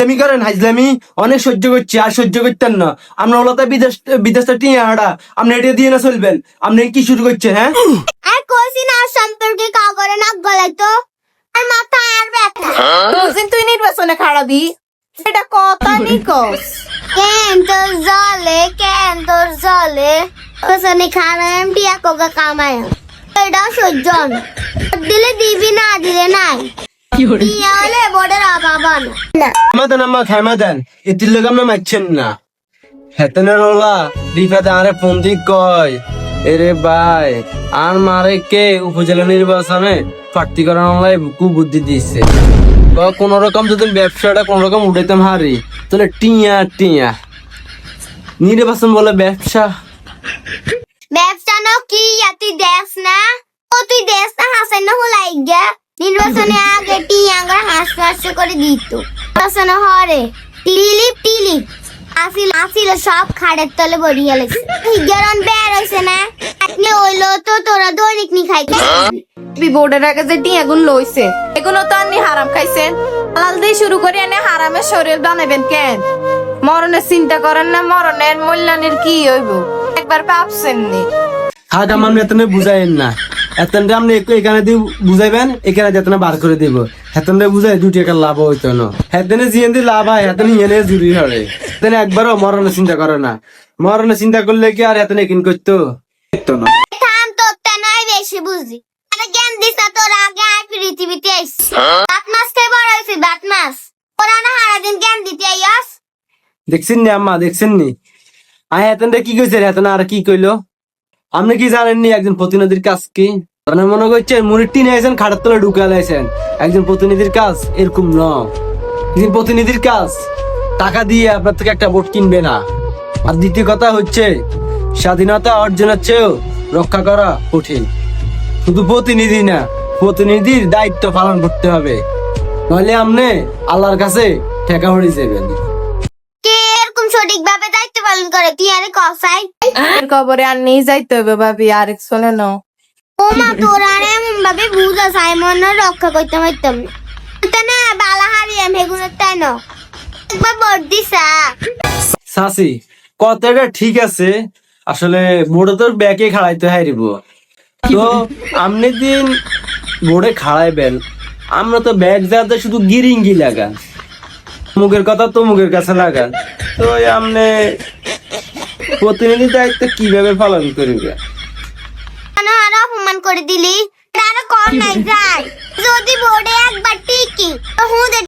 আমি করেন হাইজলামি অনেক সহ্য করছি আর সহ্য করতেন না। আমরা ওলাতে বিদেশটা টিয়া হাড়া আপনি এটা দিয়ে না চলবেন। আপনি কি শুরু করছেন? হ্যাঁ আর কইছি না সম্পর্কে কাউ করে নাক গলাই তো আর মাথা আর ব্যথা। তুই নির্বাচনে খাড়াবি এটা কথা নিকস কেন তোর জলে ওসনে খারাম টিয়া কোকা কামায় এটা সহ্য না। দিলে দিবি না দিলে নাই টিয়া হলে বোর্ডের অভাব না। আমাদের আম্মা খাইমা দেন এটির লোক আমরা মারছেন না। হেতেনের ওলা রিফাতে আরে ফোন দিক কয় এরে ভাই আর মারে কে উপজেলা নির্বাচনে প্রার্থী করার কুবুদ্ধি দিচ্ছে। কোন রকম যদি ব্যবসাটা কোন রকম উঠাইতাম হারি তাহলে টিয়া টিয়া নির্বাচন বলে ব্যবসা। ব্যবসা না কি তুই দেখ না ও তুই দেখ না হাসান না হলাই গে নির্বাচনে আগে টিয়া হাস করে দিত নির্বাচনে হরে টিলিপ আসিল সব খাড়ের তলে বড়িয়া লাগছে হিগেরন বের হইছে না আপনি হইলো তো তোরা দৈনিক নি খাইতে বোর্ডের আগে যে টিয়াগুন লইছে এগুলো তো আপনি হারাম খাইছেন। হালাল দিয়ে শুরু করে এনে হারামের শরীর বানাবেন কেন? মরণের চিন্তা করেন না মরণের মূল্যানের কি হইব একবার ভাবছেন নি? হাট আমার এতনে বুঝাইন না এতনটা আপনি এখানে দিয়ে বুঝাইবেন এখানে যেতনে বার করে দিব হেতনটা বুঝাই 2 টাকা লাভ হইতো না। হেতনে জিয়েন দিয়ে লাভ হয় হেতনে ইয়েনে জুড়ি হরে হেতনে একবারও মরণের চিন্তা করে না। মরণের চিন্তা করলে কি আর হেতনে কিন করতো না। থাম তোর নাই বেশি বুঝি আরে জ্ঞান দিছ তোর আগে আই পৃথিবীতে আইস বাত মাস থেকে বড় হইছে বাত মাস ওরা না হারা দিন জ্ঞান দিতে আইস দেখছেন নি আম্মা দেখছেন নি আয় হেতনটা কি কইছে হেতনে আর কি কইলো? আপনি কি জানেননি একজন প্রতিনিধির কাজ কি? মানে মনে করছেন মুড়ির টিনে আইছেন খাটার তলে ঢুকালাইছেন। একজন প্রতিনিধির কাজ এরকম ন। একজন প্রতিনিধির কাজ টাকা দিয়ে আপনার থেকে একটা ভোট কিনবে না। আর দ্বিতীয় কথা হচ্ছে স্বাধীনতা অর্জনের চেয়েও রক্ষা করা কঠিন। শুধু প্রতিনিধি না প্রতিনিধির দায়িত্ব পালন করতে হবে নইলে আপনি আল্লাহর কাছে ঠেকা হয়ে যাবেন। কে এরকম সঠিকভাবে দায়িত্ব পালন করে তুই আরে কসাই এর কবরে আর নিয়ে যাইতে হবে ভাবি আর এক চলে না ও মা তোরা এমন ভাবে বুঝা সাইমন রক্ষা করতে পারতাম না না বালা হারিয়ে মেগুনের তাই না একবার বড় দিছা সাসি কথাটা ঠিক আছে আসলে বোর্ডে তোর ব্যাকে খাড়াইতে হারিব তো আপনি দিন বোর্ডে খাড়াইবেন আমরা তো ব্যাগ যাতে শুধু গিরিঙ্গি লাগান মুখের কথা তো মুখের কাছে লাগান তো আপনি প্রতিনিধি দায়িত্ব কিভাবে পালন করবে? কেন আর অপমান করে দিলি তারা কর নাই যায় যদি বোর্ডে একবার টিকি তো হুঁদের